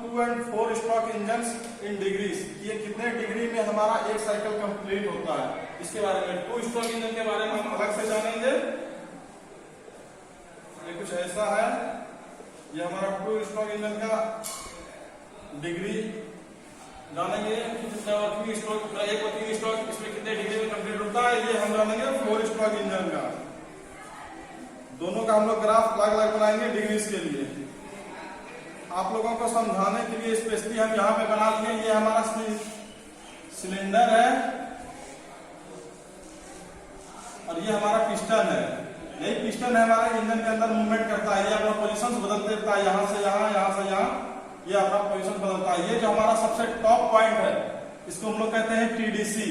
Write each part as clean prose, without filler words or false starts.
2 and 4 stroke engine in degrees, ये कितने degree में हमारा एक साइकिल कंप्लीट होता है, इसके बारे में 2 स्ट्रोक इंजन के बारे में हम अलग से जानेंगे। ये कुछ ऐसा है, ये हमारा 2 स्ट्रोक इंजन का डिग्री जानेंगे। वर्किंग स्ट्रोक, एक वर्किंग स्ट्रोक इसमें कितने डिग्री में कंप्लीट होता है, ये हम जानेंगे 4 स्ट्रोक इंजन का। दोनों का हम लोग ग्राफ अलग अलग बनाएंगे डिग्रीज के लिए। आप लोगों को समझाने के लिए स्पेशली हम यहाँ पे बना दिए। ये हमारा सिलेंडर है और ये हमारा पिस्टन है। यही पिस्टन है हमारे इंजन के अंदर मूवमेंट करता है। ये अपना पोजीशन बदलते रहता है, यहाँ से यहाँ, यहाँ से यहाँ, ये अपना पोजीशन बदलता है। ये जो हमारा सबसे टॉप पॉइंट है, इसको हम लोग कहते हैं टीडीसी।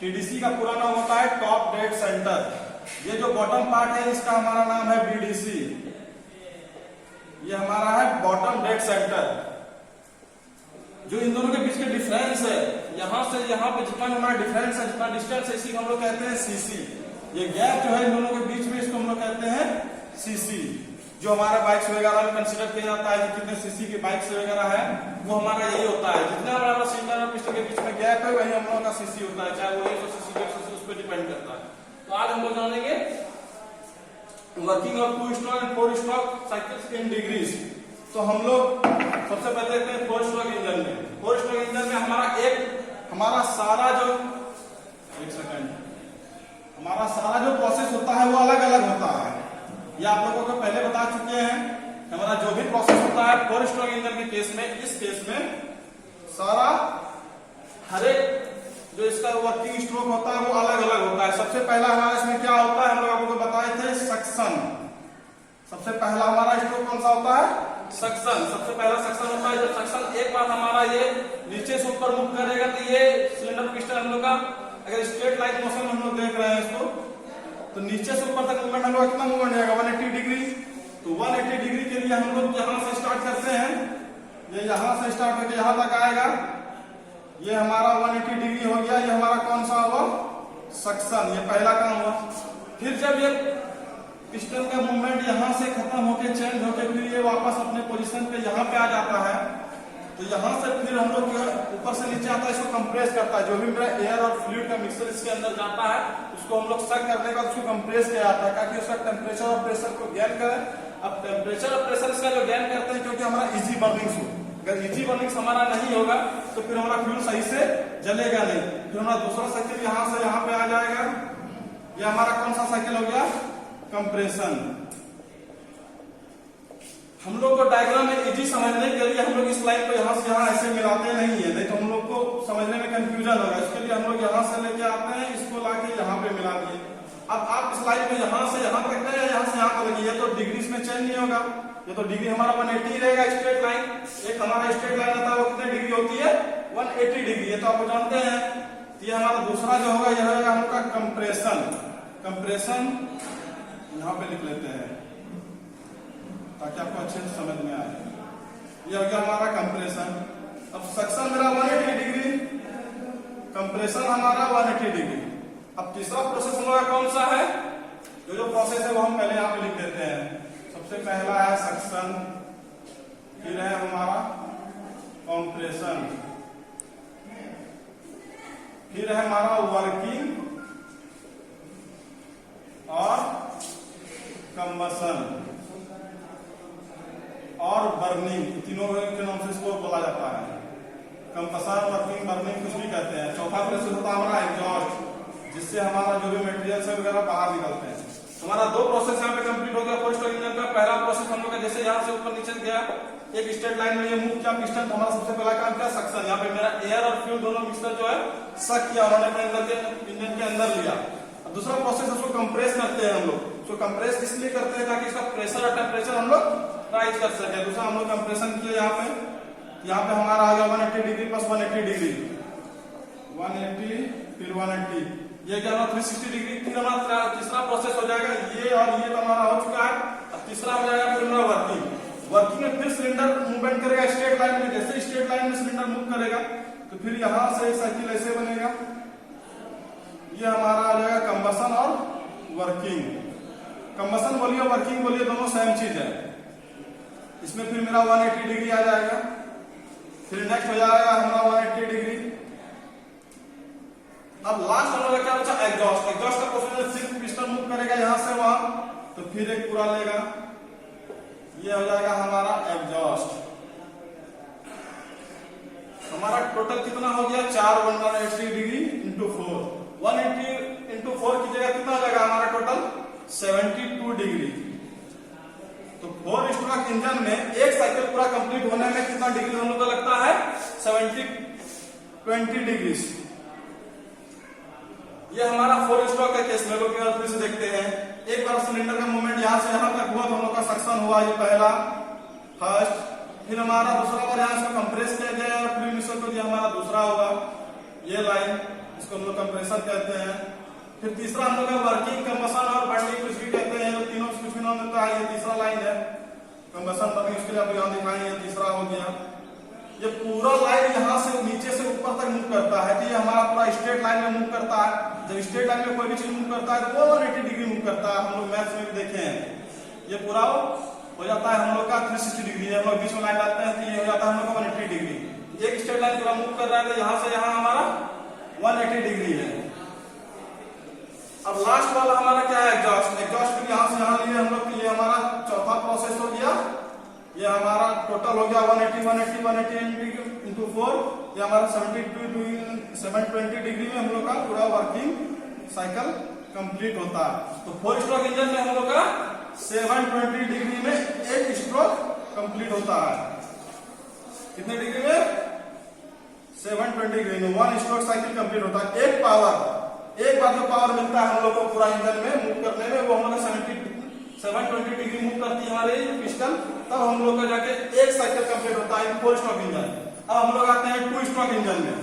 टीडीसी का पूरा नाम होता है टॉप डेड सेंटर। ये जो बॉटम पार्ट है, इसका हमारा नाम है बीडीसी। ये हमारा है बॉटम डेड सेंटर। जो इन दोनों के बीच के डिफरेंस है, यहां से यहां पे जितना हमारा डिफरेंस है, जितना डिस्टेंस है, इसी को हम लोग कहते हैं सीसी। ये गैप जो है इन दोनों के बीच में, इसको हम लोग कहते हैं सीसी। जो हमारे बाइक्स वगैरह में कंसीडर किया जाता है कि कितने सीसी की बाइक्स वगैरह है, वो हमारा यही होता है। जितना हमारा सिलेंडर और पिस्टन के बीच में गैप है, वही हम लोगों का सीसी होता है, चाहे वो 100 सीसी 150 सीसी, उस पर डिपेंड करता है। तो आज हम लोग जानेंगे working of 2 stroke and 4 stroke cycles in degrees. तो हम लोग सबसे पहले देखते हैं 4 स्ट्रोक इंजन में। 4 स्ट्रोक इंजन में हमारा सारा जो प्रोसेस होता है वो अलग अलग होता है। ये आप लोगों को पहले बता चुके हैं। हमारा जो भी प्रोसेस होता है 4 स्ट्रोक इंजन के केस में, इस केस में सारा हर एक जो इसका वर्किंग स्ट्रोक होता है वो अलग अलग होता है। सबसे पहला हमारा इसमें क्या होता है, हम लोग आपको बताए थे सक्शन। सबसे पहला हमारा स्ट्रोक कौन सा होता है, सक्शन। सबसे पहला सक्शन होता है। जब सक्शन एक बार हमारा ये नीचे से ऊपर मूव करेगा, तो ये सिलेंडर पिस्टन हम लोग का, अगर स्ट्रेट लाइन मोशन हम लोग देख रहे हैं इसको, तो नीचे से ऊपर तक मूवमेंट हम लोग कितना मूवमेंट जाएगा, 180 डिग्री। तो 180 डिग्री के लिए हम लोग यहां से स्टार्ट करते हैं। ये यहां से स्टार्ट करके यहां तक आएगा। ये हमारा 180 डिग्री हो गया। ये हमारा कौन सा हुआ, सक्शन। ये पहला काम हुआ। फिर जब ये पिस्टन का मूवमेंट यहां से खत्म होके चेंज होके फिर ये वापस अपने पोजीशन पे यहां पे आ जाता है, तो यहां से फिर हम लोग ऊपर से नीचे आता है, इसको कंप्रेस करता है। जो भी मेरा एयर और फ्लूइड का मिक्सचर इसके अंदर जाता है, उसको हम लोग सक करने के बाद उसको कंप्रेस किया जाता है, ताकि उसका टेम्परेचर और प्रेशर को गेन करे। अब टेम्परेचर और प्रेशर इसका जो गेन करते हैं, क्योंकि हमारा इजी बर्निंग हो। अगर इजी बर्निंग हमारा नहीं होगा तो फिर हमारा फ्यूल सही से जलेगा नहीं। फिर हमारा दूसरा साइकिल यहां से यहां पे आ जाएगा। ये हमारा कौन सा साइकिल हो गया, कंप्रेशन। हम लोग को डायग्राम में इजी समझने के लिए हम लोग इस लाइन को यहां से यहां ऐसे मिलाते नहीं है, नहीं तो हम लोग को समझने में कंफ्यूजन होगा। इसके लिए हम लोग यहां से लेके आते हैं, इसको लाके यहां पे मिला दिए। अब आप इस लाइन में यहां से यहां तक गए, यहां से यहां तक लगी, ये तो डिग्रीज में चेंज नहीं होगा। ये तो डिग्री हमारा 180 रहेगा स्ट्रेट लाइन। एक हमारा स्ट्रेट लाइन आता है, वो कितने डिग्री होती है, 180 डिग्री। ये तो आप जानते हैं। ये हमारा दूसरा जो होगा, यह होगा हम लोग का कंप्रेशन। कंप्रेशन यहां पे लिख लेते हैं ताकि आपको अच्छे से समझ में आए। ये हो गया हमारा कंप्रेशन। अब सक्शन मेरा 180 डिग्री, कंप्रेशन हमारा 180 डिग्री। अब तीसरा प्रोसेस हमारा कौन सा है, जो प्रोसेस है वो हम पहले यहां पे लिख देते हैं। सबसे पहला है सक्शन, फिर है हमारा कंप्रेशन, फिर है हमारा वर्किंग और कंबशन और बर्निंग। तीनों के नाम से इसको बोला जाता है। कंबशन, वर्किंग, बर्निंग कुछ भी कहते हैं। चौथा प्रोसेस होता है हमारा एग्जॉस्ट, जिससे हमारा जो भी मटेरियल है वगैरह बाहर निकलते हैं। हमारा 2 प्रोसेस यहाँ पे कंप्लीट हो गया 4 स्ट्रोक इंजन का। पहला प्रोसेस हम लोग का जैसे यहाँ से ऊपर नीचे गया, एक स्ट्रेट लाइन में ये मूव किया पिस्टन, तो हमारा सबसे पहला काम क्या, सक्शन। यहाँ पे मेरा एयर और फ्यूल दोनों मिक्सचर जो है सक किया, उन्होंने अपने अंदर के इंजन के अंदर लिया। दूसरा प्रोसेस उसको कंप्रेस करते हैं हम लोग। उसको कंप्रेस इसलिए करते हैं ताकि इसका प्रेशर और टेम्परेचर हम लोग राइज कर सके। दूसरा हम लोग कंप्रेशन किया यहाँ पे हमारा आ गया 180 डिग्री प्लस 180 डिग्री, 180 फिर 180, ये क्या होगा 360 डिग्री। फिर हमारा तीसरा प्रोसेस हो जाएगा ये, और ये तो हमारा हो चुका है। अब तीसरा हो जाएगा फिर हमारा वर्किंग। वर्किंग में फिर सिलेंडर मूवमेंट करेगा स्ट्रेट लाइन में। जैसे स्ट्रेट लाइन में सिलेंडर मूव करेगा तो फिर यहां से एक साइकिल ऐसे बनेगा। ये हमारा आ जाएगा कंबशन और वर्किंग। कंबशन बोलिए वर्किंग बोलिए, दोनों सेम चीज है। इसमें फिर मेरा 180 डिग्री आ जाएगा। फिर नेक्स्ट हो जाएगा हमारा 180 डिग्री। अब लास्ट हम लोग क्या बचा, एग्जॉस्ट। एग्जॉस्ट का प्रोसीजर सिर्फ पिस्टन मूव करेगा यहां से वहां, तो फिर एक पूरा लेगा, ये हो जाएगा हमारा एग्जॉस्ट। हमारा टोटल कितना हो गया, 4 180 डिग्री इंटू 4, 180 इंटू 4 की जगह कितना हो जाएगा हमारा टोटल 72 डिग्री। तो 4 स्ट्रोक इंजन में एक साइकिल पूरा कंप्लीट होने में कितना डिग्री हम लोग को लगता है, 20 डिग्री। ये हमारा 4 स्ट्रोक का केस में लोग फिर से देखते हैं। एक बार सिलेंडर का मूवमेंट यहां से यहां तक हुआ तो हम लोग का सक्शन हुआ, ये पहला फर्स्ट। फिर हमारा दूसरा बार यहाँ से कंप्रेस किया गया और फ्लूइड मिक्सर को, ये हमारा दूसरा होगा, ये लाइन, इसको हम लोग कंप्रेसर कहते हैं। फिर तीसरा हम लोग वर्किंग, कंबसन और बर्निंग कुछ भी कहते हैं, तीनों कुछ भी नाम मिलता है। ये तीसरा लाइन है कंबसन बर्निंग, उसके लिए आप यहाँ दिखाएंगे, ये तीसरा हो गया। ये पूरा लाइन यहाँ से नीचे से ऊपर तक मूव करता है, कि ये हमारा पूरा स्ट्रेट लाइन में मूव करता है। जब स्ट्रेट लाइन में कोई भी चीज मूव करता है तो वो 180 डिग्री मूव करता है। हम लोग मैथ्स में भी देखे हैं। ये पूरा हो जाता है हम लोग का 360 डिग्री। हम लोग बीच में लाइन डालते हैं तो ये हो जाता है हम लोग का 180 डिग्री। एक स्ट्रेट लाइन पूरा मूव कर रहा है तो यहाँ से यहाँ हमारा 180 डिग्री है। अब लास्ट वाला हमारा क्या है, एग्जॉस्ट। एग्जॉस्ट भी यहाँ से यहाँ लिए हम लोग, ये हमारा चौथा प्रोसेस हो गया। ये हमारा टोटल हो गया 180 इंटू 4, ये हमारा 720 डिग्री में हम लोग का पूरा वर्किंग साइकिल कंप्लीट होता है। तो 4 स्ट्रोक इंजन में हम लोग का 720 डिग्री में एक स्ट्रोक कंप्लीट होता है। कितने डिग्री में, 720 डिग्री में 1 स्ट्रोक साइकिल कंप्लीट होता है। एक बार जो पावर मिलता है हम लोग को पूरा इंजन में मूव करने में, वो हम लोग 720 डिग्री मूव करती है हमारे पिस्टन, तब हम लोग का जाके एक साइकिल कंप्लीट होता है 4 स्ट्रोक इंजन। अब हम लोग आते हैं 2 स्ट्रोक इंजन में।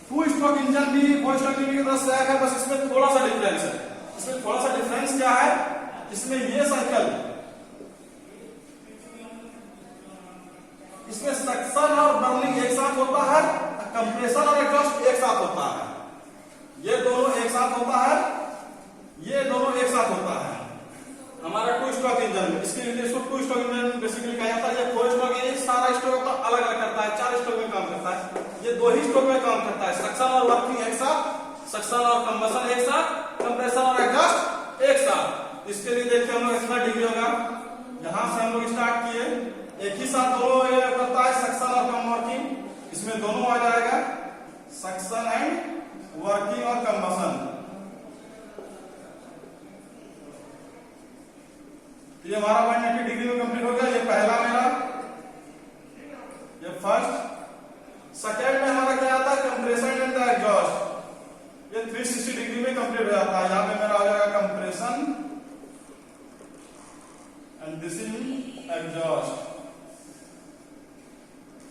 2 स्ट्रोक इंजन भी 4 स्ट्रोक इंजन की तरह से है, बस इसमें थोड़ा सा डिफरेंस है। इसमें थोड़ा सा डिफरेंस क्या है, इसमें ये साइकिल, इसमें सक्शन और बर्निंग एक साथ होता है, कंप्रेशन और एग्जॉस्ट एक साथ होता है। ये दोनों एक साथ होता है, ये दोनों एक साथ होता है हमारा 2 स्ट्रोक इंजन में। इसके लिए इसको 2 स्ट्रोक इंजन बेसिकली कहा जाता है। ये 4 स्ट्रोक इंजन सारा स्ट्रोक अपना अलग अलग करता है, 4 स्ट्रोक में काम करता है, ये 2 ही स्ट्रोक में काम करता है। सक्शन और वर्किंग एक साथ, सक्शन और कंबसन एक साथ, कंप्रेशन और एग्जॉस्ट एक साथ। इसके लिए देखिए हम लोग कितना डिग्री होगा, यहां से हम लोग स्टार्ट किए, एक ही साथ दोनों करता है सक्शन और कम वर्किंग। इसमें दोनों आ जाएगा, सक्शन एंड वर्किंग और कंबसन। ये हमारा 180 डिग्री में कंप्लीट हो गया। ये पहला मेरा, ये फर्स्ट। सेकेंड में हमारा क्या आता है, कंप्रेशन एंड एग्जॉस्ट। ये 360 डिग्री में कंप्लीट हो जाता है। यहाँ पे मेरा हो जाएगा compression and this is exhaust.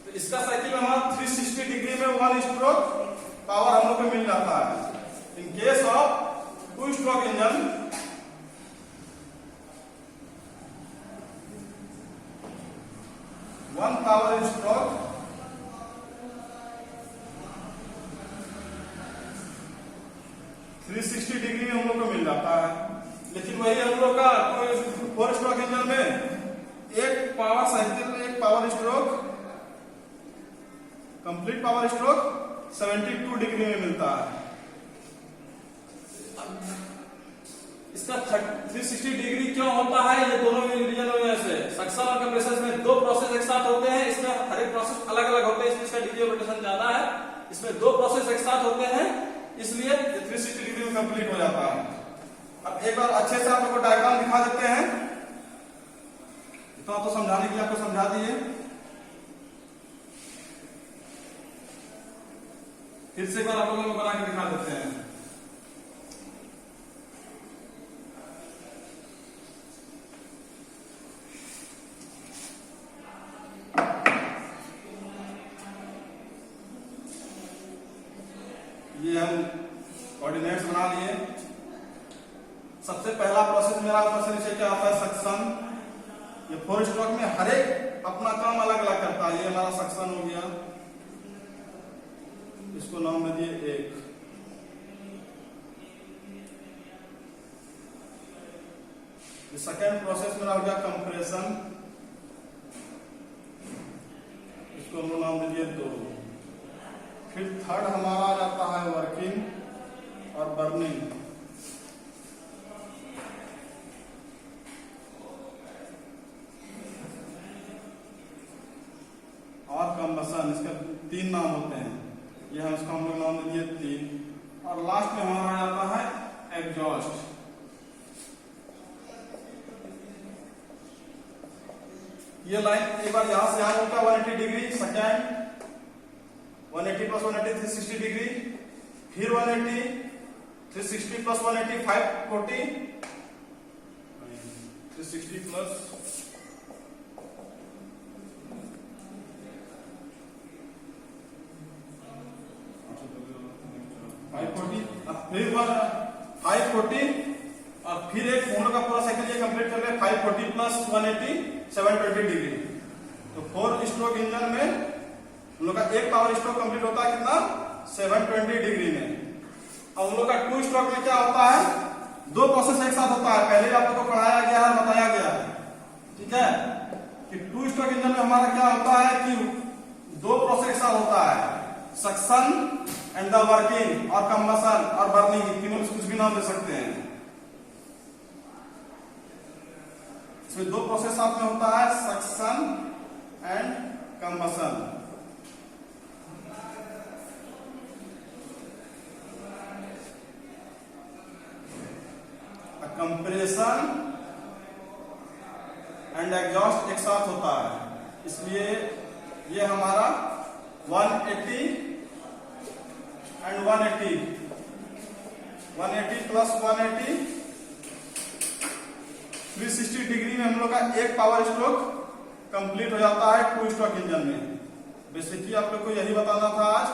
तो इसका साइकिल में हमारा 360 डिग्री में 1 स्ट्रोक पावर हम लोग को मिल जाता है। In case of 2 stroke engine, one power stroke 360 degree में हम लोग को मिल जाता है। लेकिन वही हम लोग का 4 स्ट्रोक इंजन में एक पावर साइकिल, एक power stroke, complete power stroke 72 degree में मिलता है। इसका 360 डिग्री क्यों होता है, ये दोनों रीजन में से सक्शन और कंप्रेशन में 2 प्रोसेस एक साथ होते हैं। इसमें हर एक प्रोसेस अलग अलग होते हैं, इसमें इसका डिग्री ऑफ रोटेशन ज्यादा है। इसमें 2 प्रोसेस एक साथ होते हैं, इसलिए 360 डिग्री में कंप्लीट हो जाता है। अब एक बार अच्छे से आप लोगों को डायग्राम दिखा देते हैं, इतना तो समझाने के लिए आपको समझा दिए। फिर से एक बार आप लोगों को बना के दिखा देते हैं। ये हम कोऑर्डिनेट्स बना लिए। सबसे पहला प्रोसेस मेरा ऊपर से नीचे क्या आता है, सक्शन। ये 4 स्ट्रोक में हर एक अपना काम अलग अलग करता है। ये हमारा सक्शन हो गया, इसको नाम में दिए 1। सेकेंड प्रोसेस मेरा हो गया कंप्रेशन, इसको इसको हम लोग नाम दे दिए 2। फिर थर्ड हमारा आ जाता है वर्किंग और बर्निंग। और कंबसन, इसके 3 नाम होते हैं, ये हम लोग नाम दे दिए 3। और लास्ट में हमारा आ जाता है एग्जॉस्ट। ये लाइन एक बार यहां से यहां होता है 180 डिग्री, सेकेंड 180 प्लस 180 360 डिग्री, फिर 180 360 प्लस 180 540 360 प्लस 540 और फिर एक पूर्ण का पूरा साइकिल ये कंप्लीट कर रहे 540 प्लस 180 720 डिग्री। तो 4 स्ट्रोक इंजन में हम लोग का एक पावर स्ट्रोक कंप्लीट होता है कितना 720 डिग्री में। अब हम लोग का 2 स्ट्रोक में क्या होता है, 2 प्रोसेस एक साथ होता है। पहले आप लोगों को पढ़ाया गया है, बताया गया है, ठीक है, कि 2 स्ट्रोक इंजन में हमारा क्या होता है कि 2 प्रोसेस एक साथ होता है, सक्शन एंड द वर्किंग और कंबसन और बर्निंग, तीनों में कुछ भी नाम दे सकते हैं। इसमें 2 प्रोसेस साथ में होता है, suction and combustion. Compression and exhaust एक साथ होता है, इसलिए ये हमारा 180 एंड 180 प्लस 180 360 डिग्री में हम लोग का एक पावर स्ट्रोक कंप्लीट हो जाता है 2 स्ट्रोक इंजन में। बेसिकली आप लोग को यही बताना था आज।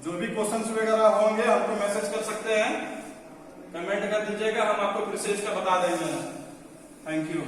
जो भी क्वेश्चंस वगैरह होंगे हमको मैसेज कर सकते हैं, कमेंट कर दीजिएगा, हम आपको फिर से इसका बता देंगे। Thank you.